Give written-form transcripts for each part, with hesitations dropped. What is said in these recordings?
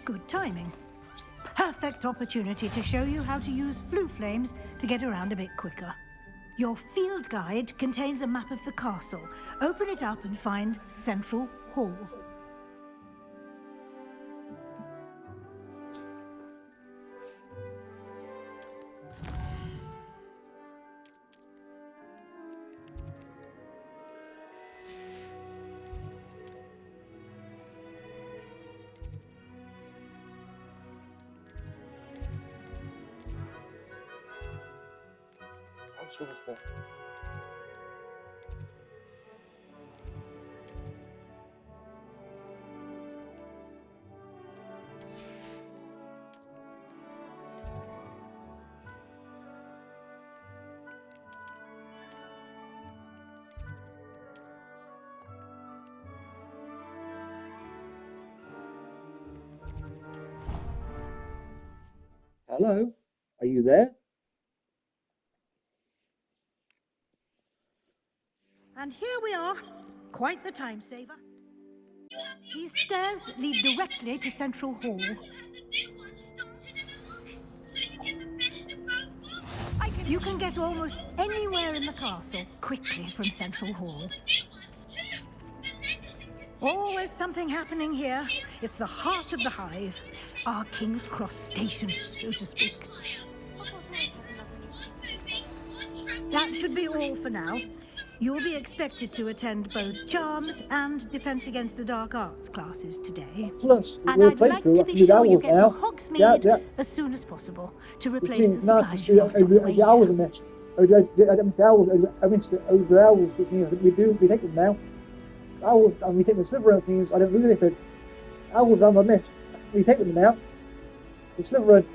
Good timing. Perfect opportunity to show you how to use flue flames to get around a bit quicker. Your field guide contains a map of the castle. Open it up and find Central Hall. Hello, are you there? And here we are. Quite the time saver. These stairs lead directly to Central Hall. You can get almost anywhere in the castle quickly from Central Hall. Always something happening here. It's the heart of the hive. Our King's Cross station, so to speak. That should be all for now. You'll be expected to attend both Charms and Defense Against the Dark Arts classes today. Plus, And I'd like to be sure you get to Hogsmeade as soon as possible to replace the supplies you lost on the way here. The owls are missed. I missed the owls. I missed the owls, which means we take them now. Owls, and we take the Slytherin, which means I don't lose anything. Owls are missed. We take them now. The Slytherin.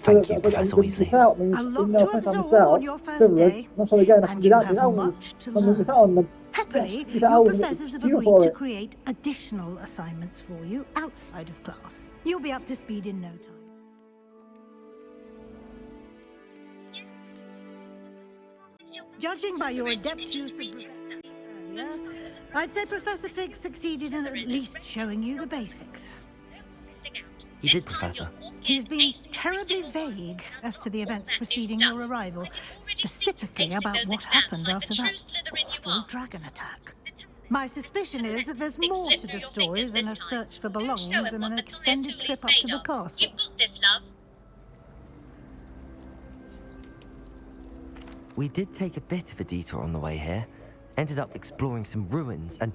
Thank you, Professor Weasley. A lot to absorb on your first day, and you have much to learn. Happily, your professors have agreed to create additional assignments for you outside of class. You'll be up to speed in no time. Judging by your adept use of earlier, I'd say Professor Fig succeeded in at least showing you the basics. He did, Professor. He's been terribly vague as to the events preceding your arrival, specifically about what happened after that awful dragon attack. My suspicion is that there's more to the story than a search for belongings and an extended trip up to the castle. You've got this, love. We did take a bit of a detour on the way here. Ended up exploring some ruins and...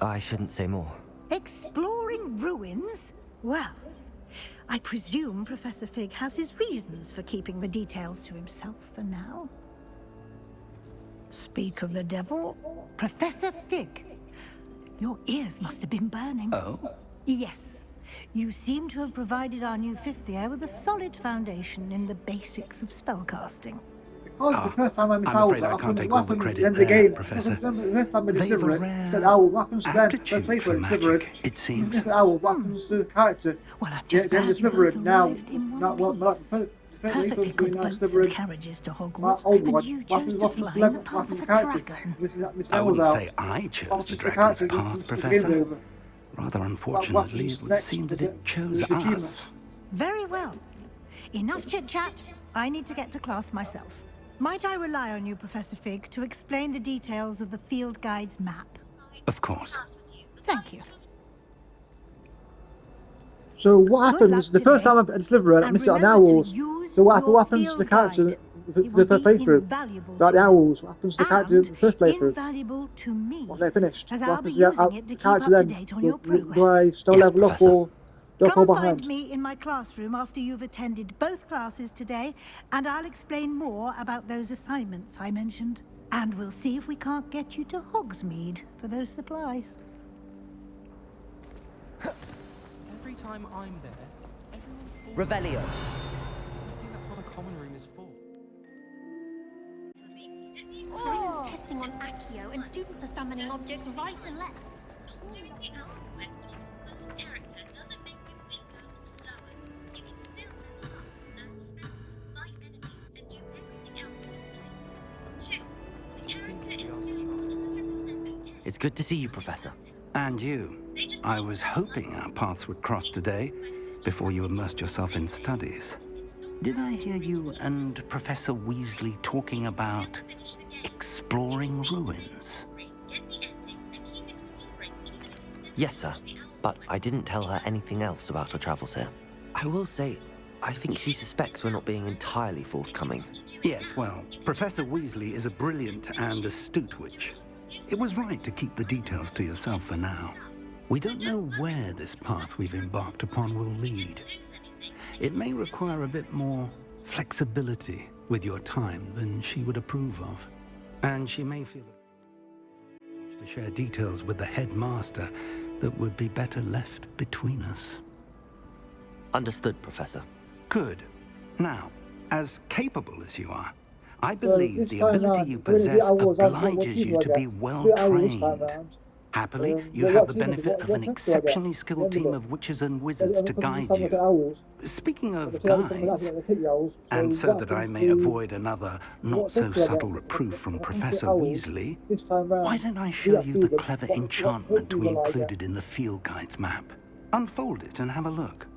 I shouldn't say more. Exploring ruins? Well, I presume Professor Fig has his reasons for keeping the details to himself for now. Speak of the devil, Professor Fig, your ears must have been burning. Oh? Yes. You seem to have provided our new fifth year with a solid foundation in the basics of spellcasting. Because the first time I missed I'm owls, afraid I can't take what all the happened credit at the there, game. Professor. Remember the first time I They've a delivered it, rare instead owl, what happens to them? aptitude First for flavor, Slytherin. magic, it seems. This owl, what happens to the character? Well, I'm just glad you both arrived in one piece. Perfectly good boats and carriages to Hogwarts, and you chose to fly in the path of a dragon. I wouldn't say I chose the dragon's path, Professor. Rather unfortunately, it would seem that it chose us. Very well. Enough chit-chat. I need to get to class myself. Might I rely on you, Professor Fig, to explain the details of the field guide's map? Of course. Thank you. So what happens, the first time I Slytherin, I missed it on owls. So what happens to the character the first playthrough? About the owls, what happens to the character in the first playthrough? Invaluable to me, Once they're finished, as what I'll be happens to using it to keep up to date on your progress. Do I still Yes, level up Professor. or do I fall Come and find behind? me in my classroom after you've attended both classes today, and I'll explain more about those assignments I mentioned. And we'll see if we can't get you to Hogsmeade for those supplies. Every time I'm there, everyone falls. Revelio. I think that's what a common room is for. Brennan's testing on Accio, and students are summoning objects right and left. Not doing the hours quest on your first character doesn't make you weaker or slower. You can still level up, learn spells, fight enemies, and do everything else smoothly. 2. The character is still 100% okay. It's good to see you, Professor. And you. I was hoping our paths would cross today, before you immersed yourself in studies. Did I hear you and Professor Weasley talking about exploring ruins? Yes, sir. But I didn't tell her anything else about our travels here. I will say, I think she suspects we're not being entirely forthcoming. Yes, well, Professor Weasley is a brilliant and astute witch. It was right to keep the details to yourself for now. We don't know where this path we've embarked upon will lead. It may require a bit more flexibility with your time than she would approve of. And she may feel to share details with the headmaster that would be better left between us. Understood, Professor. Good. Now, as capable as you are, I believe this the time ability round, you really, possess what obliges team you do I to get? be Owl this time well-trained. round. Happily, you what have the team is it? benefit of What an team do I get? exceptionally skilled team of witches and wizards to guide you. Owls. Speaking of But I think guides, they take the owls. and so what that I happens may to- avoid another what effect do I not-so-subtle get? reproof from What happens to Professor owls Weasley, this time round? why don't I Do show that you to the them? clever What enchantment trophy we will I get? included in the field guide's map? Unfold it and have a look.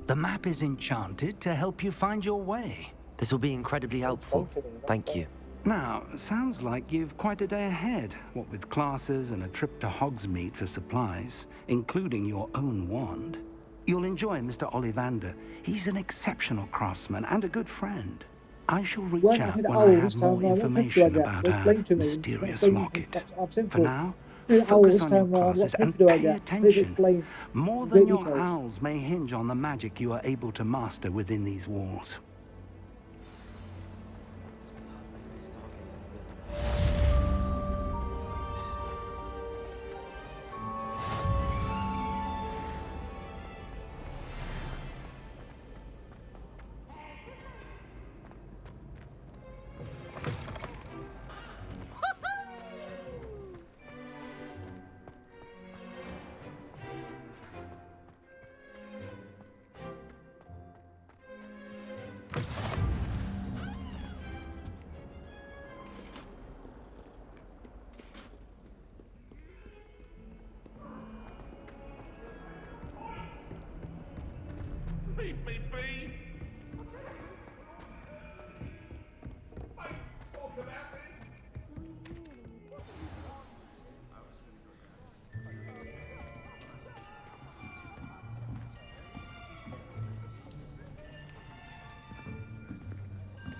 The map is enchanted to help you find your way. This will be incredibly helpful. Thank you. Now, sounds like you've quite a day ahead, what with classes and a trip to Hogsmeade for supplies, including your own wand. You'll enjoy Mr. Ollivander. He's an exceptional craftsman and a good friend. I shall reach When I out hit when owl I this have time more round, what trick do I information get? about Explain our to me. mysterious Explain- locket. I'm For simple. now, Hit owl focus this on your time round, what classes trick and do I pay get? Please attention. explain. More Great than your details. owls may hinge on the magic you are able to master within these walls. Leave me be!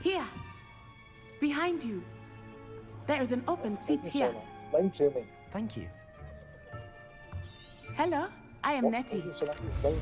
Here, behind you. There is an open seat here. Explain to me. Thank you. Hello, I am Nettie. Explain. No.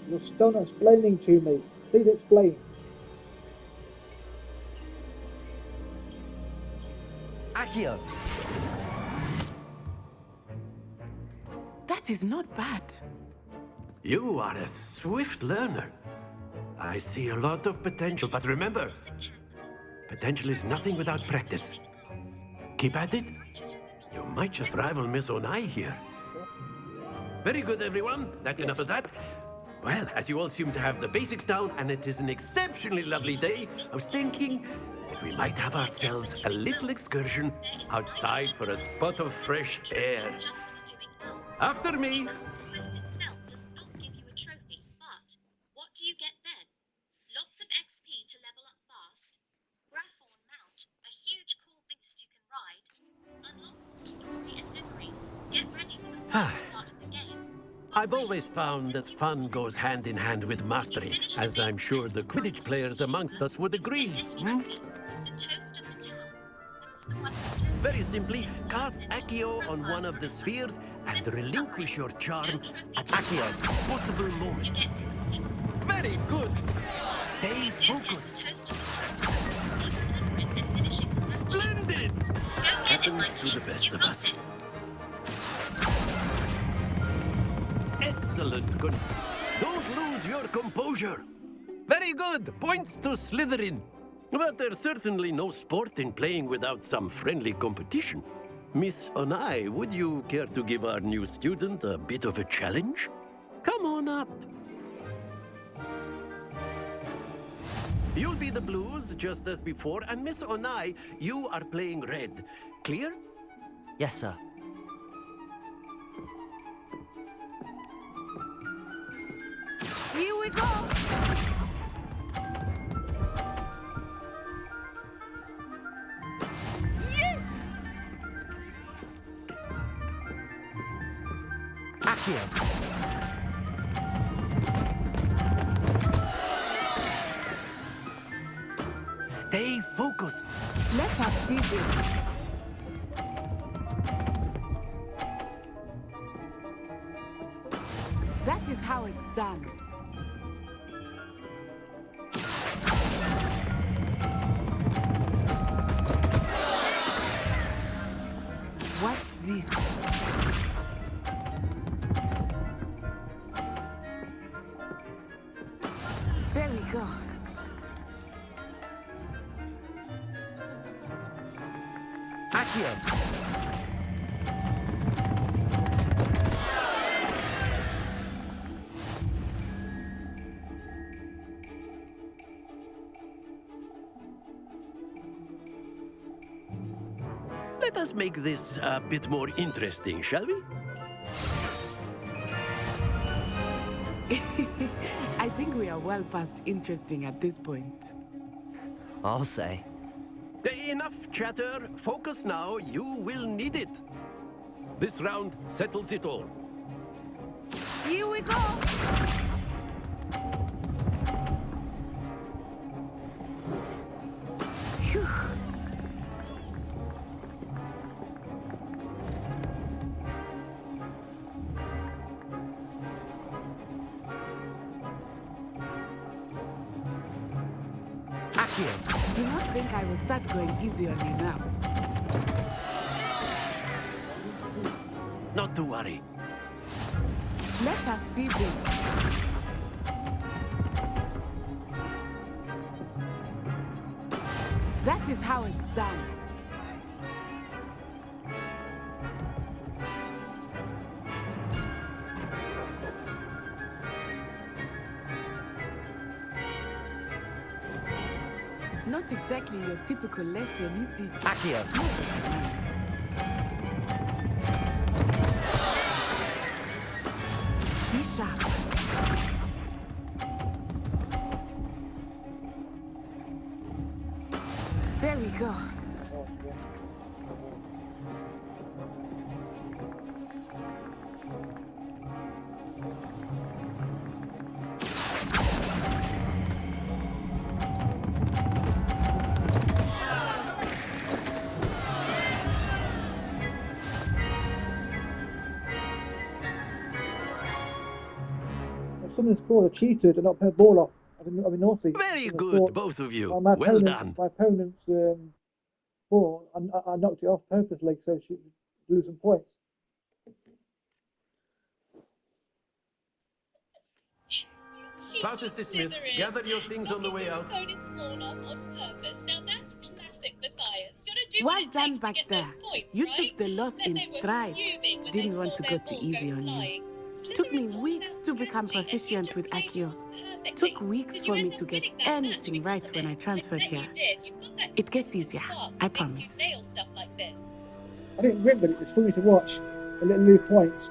You're still not explaining to me. Please explain. Accio! That is not bad. You are a swift learner. I see a lot of potential, but remember, potential is nothing without practice. Keep at it. You might just rival Miss Onai here. Very good, everyone. That's enough of that. Well, as you all seem to have the basics down, and it is an exceptionally lovely day, I was thinking that we might have ourselves a little excursion outside for a spot of fresh air. After me. The Hogwarts quest itself does not give you a trophy, but what do you get then? Lots of XP to level up fast, Grafforn mount, a huge cool beast you can ride, unlock more story and memories, get ready for the final part of the game. I've always found that fun goes hand in hand with mastery, as I'm sure the Quidditch players amongst us would agree. This trophy, the toast of the town. That's the one that's Very simply, cast Accio on one of the spheres and relinquish your charm at Accio's possible you moment. get XP. Very good. Stay You do get focused. the toast of the town, Slytherin and finishing. Splendid! Go get it, Happens my to the kid. best You've of got us. this. Excellent. Good. Don't lose your composure. Very good. Points to Slytherin. But there's certainly no sport in playing without some friendly competition. Miss Onai, would you care to give our new student a bit of a challenge? Come on up. You'll be the blues, just as before, and Miss Onai, you are playing red. Clear? Yes, sir. Here we go. Yes! Accio! Stay focused. Let us see this. That is how it's done. Watch this. There we go. Accio! Let us make this a bit more interesting, shall we? I think we are well past interesting at this point. I'll say. Enough chatter. Focus now. You will need it. This round settles it all. Here we go. Phew. Accio! Do not think I will start going easy on you now. Not to worry. Let us see this. That is how it's done. Not exactly your typical lesson, is it? Accio! Be sharp. There we go. If someone's called a cheated and not put a ball off, I've been naughty. Very Someone's good, thought, both of you. my Well opponent- done. My opponent's ball, I knocked it off purposely so she would lose some points. Class is dismissed. Gather your things on the way out. Opponent's ball off on purpose. Now that's classic Matthias. Gotta do Well what it done takes to back get there. those points, You right? took the loss Bet in they were stride. fuming when Didn't they want saw to their go too ball easy go on you. flying. Took me weeks to become proficient with Accio. Took weeks for me to get anything right when I transferred here. It gets easier, I promise. I didn't win, but it was funny to watch. The little new points.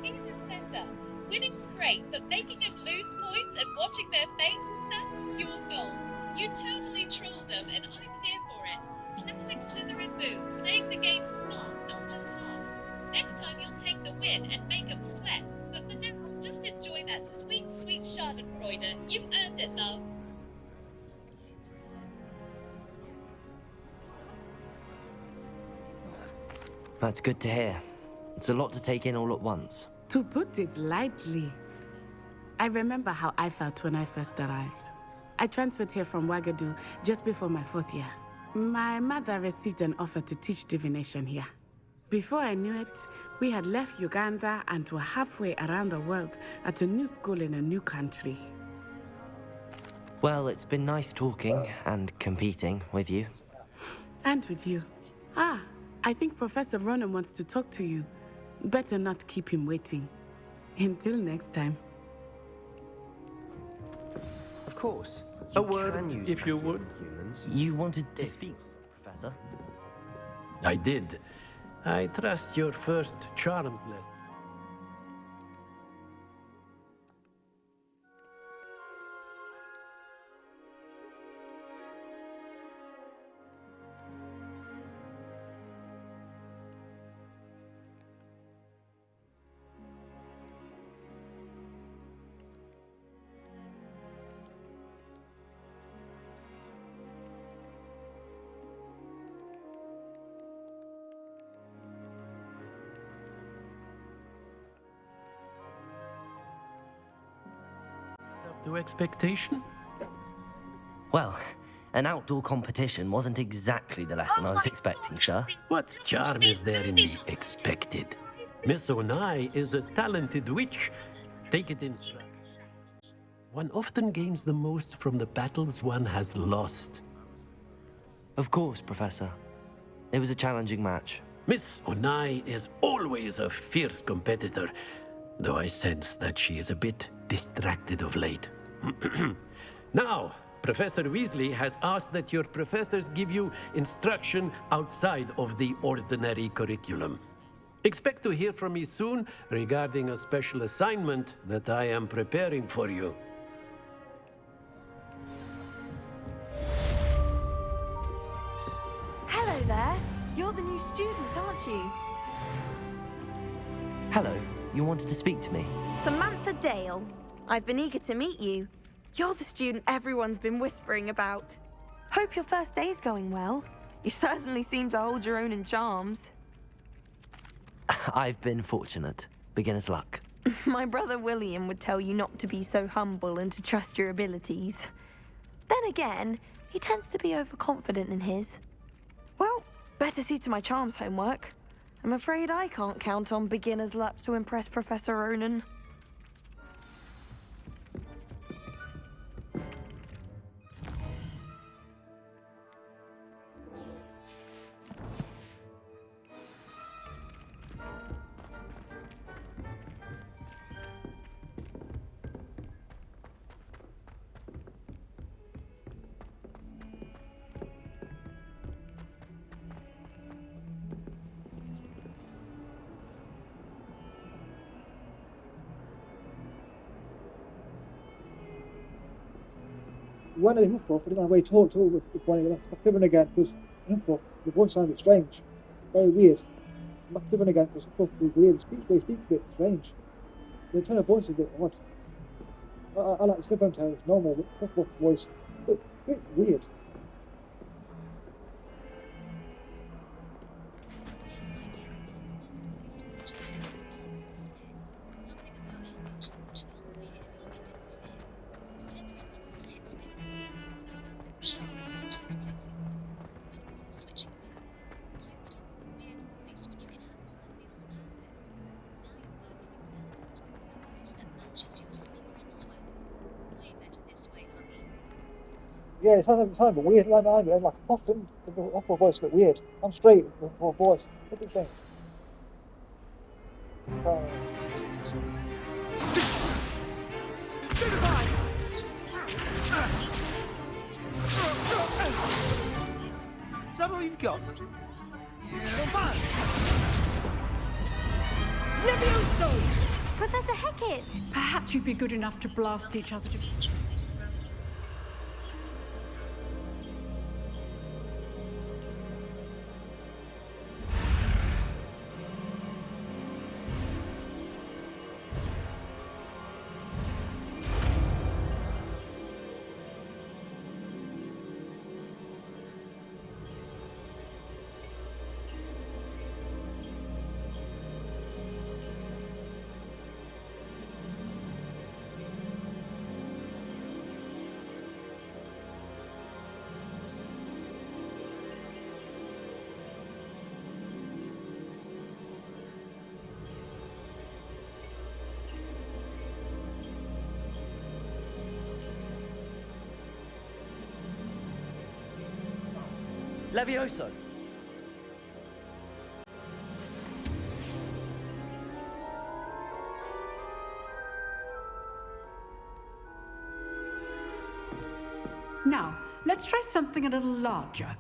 Even better. Winning's great, but making them lose points and watching their face, that's pure gold. You totally trolled them, and I'm here for it. Classic Slytherin move, playing the game smart, not just hard. Next time you'll take the win and make them sweat. But for now, just enjoy that sweet, sweet Schadenfreude. You earned it, love. That's good to hear. It's a lot to take in all at once. To put it lightly, I remember how I felt when I first arrived. I transferred here from Wagadu just before my 4th year. My mother received an offer to teach divination here. Before I knew it, we had left Uganda and were halfway around the world at a new school in a new country. Well, it's been nice talking and competing with you. And with you. I think Professor Ronan wants to talk to you. Better not keep him waiting. Until next time. Of course. A word, if you would. Humans. You wanted to speak, Professor? I did. I trust your first charms lesson. Up to expectation? Well, an outdoor competition wasn't exactly the lesson I was expecting, sir. What charm is there in the expected? Miss Onai is a talented witch. Take it in stride. One often gains the most from the battles one has lost. Of course, Professor. It was a challenging match. Miss Onai is always a fierce competitor, though I sense that she is a bit distracted of late. Now, Professor Weasley has asked that your professors give you instruction outside of the ordinary curriculum. Expect to hear from me soon regarding a special assignment that I am preparing for you. Hello there. You're the new student, aren't you? Hello, you wanted to speak to me? Samantha Dale. I've been eager to meet you. You're the student everyone's been whispering about. Hope your first day's going well. You certainly seem to hold your own in charms. I've been fortunate. Beginner's luck. My brother William would tell you not to be so humble and to trust your abilities. Then again, he tends to be overconfident in his. Well, better see to my charms homework. I'm afraid I can't count on beginner's luck to impress Professor Ronan. When I Hufflepuff, I didn't know how he talked all with McFivern again, because Hufflepuff, the voice sounded strange. Very weird. McFivern again, because Hufflepuff was weird. The way he speaks a bit strange. The tone of voice is a bit odd. I like the Slytherin tone, it's normal, but Hufflepuff's voice, a bit weird. Yeah, it sounds a bit weird, like a puff, the Hufflepuff voice is a bit weird. I'm straight with Hufflepuff voice. What do you think? time. Is that all you've got? Levioso! Professor Hecat! Perhaps you'd be good enough to blast each other to... Levioso! Now, let's try something a little larger.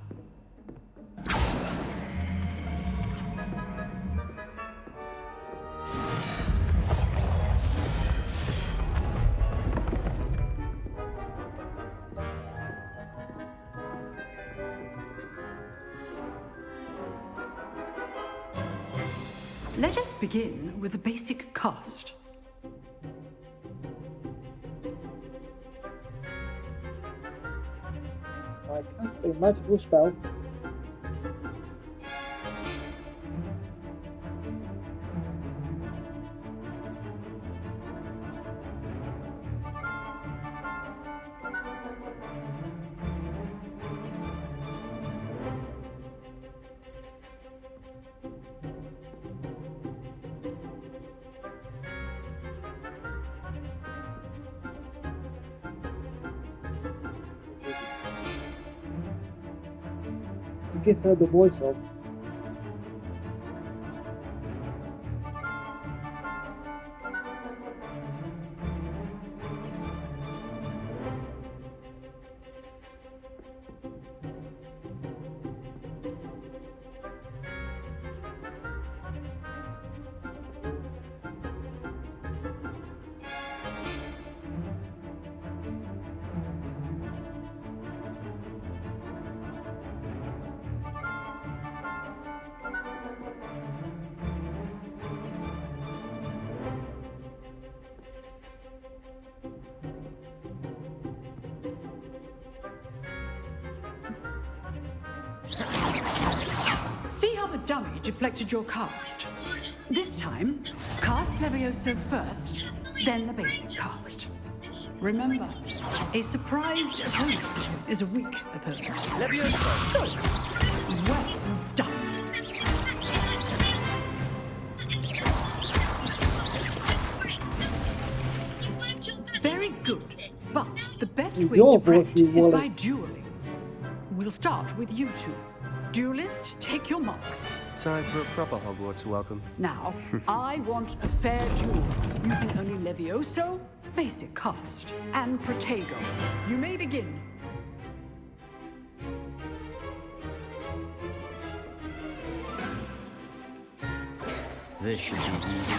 Let us begin with the basic cast. I cast a magical spell. To give her the voice of. See how the dummy deflected your cast? This time, cast Levioso first, then the basic cast. Remember, a surprised opponent is a weak opponent. Levioso! So, well done. Very good, but the best way Your to voice, practice you is wallet. by dueling. We'll start with you two. Duelists, take your marks. Time for a proper Hogwarts welcome. Now, I want a fair duel, using only Levioso, basic cast, and Protego. You may begin. This should be easy.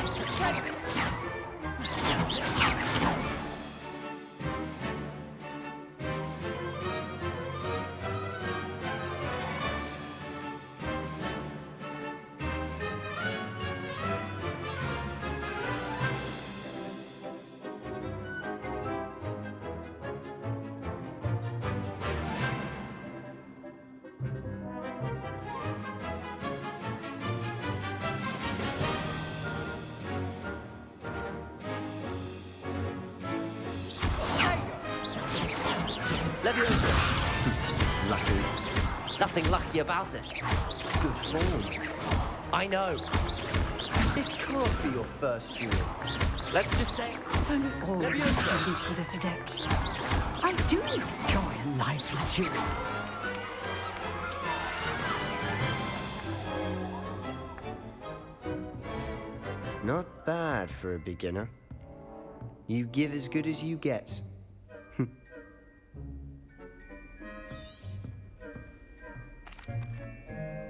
Levioso! Lucky. Nothing lucky about it. Good form. I know. This can't be your first duel. Let's just say... If only all Levioso. could for this adept. I do enjoy a lively duel. Not bad for a beginner. You give as good as you get.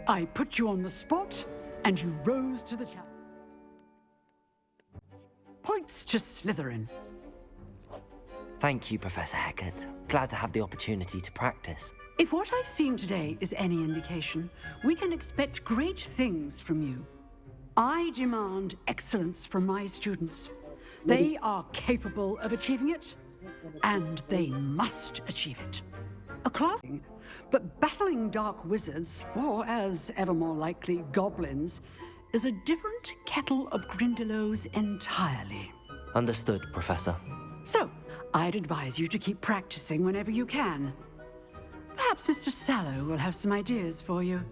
I put you on the spot, and you rose to the challenge. Points to Slytherin. Thank you, Professor Hecat. Glad to have the opportunity to practice. If what I've seen today is any indication, we can expect great things from you. I demand excellence from my students. They are capable of achieving it, and they must achieve it. A class, but battling dark wizards, or as ever more likely, goblins, is a different kettle of Grindylows entirely. Understood, Professor. So, I'd advise you to keep practicing whenever you can. Perhaps Mr. Sallow will have some ideas for you.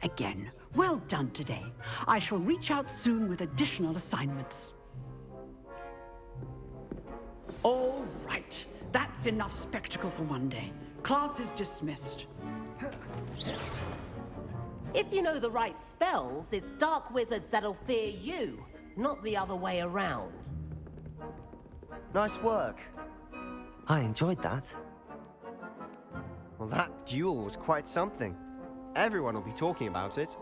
Again, well done today. I shall reach out soon with additional assignments. All right, that's enough spectacle for one day. Class is dismissed. If you know the right spells, it's dark wizards that'll fear you, not the other way around. Nice work. I enjoyed that. Well, that duel was quite something. Everyone will be talking about it.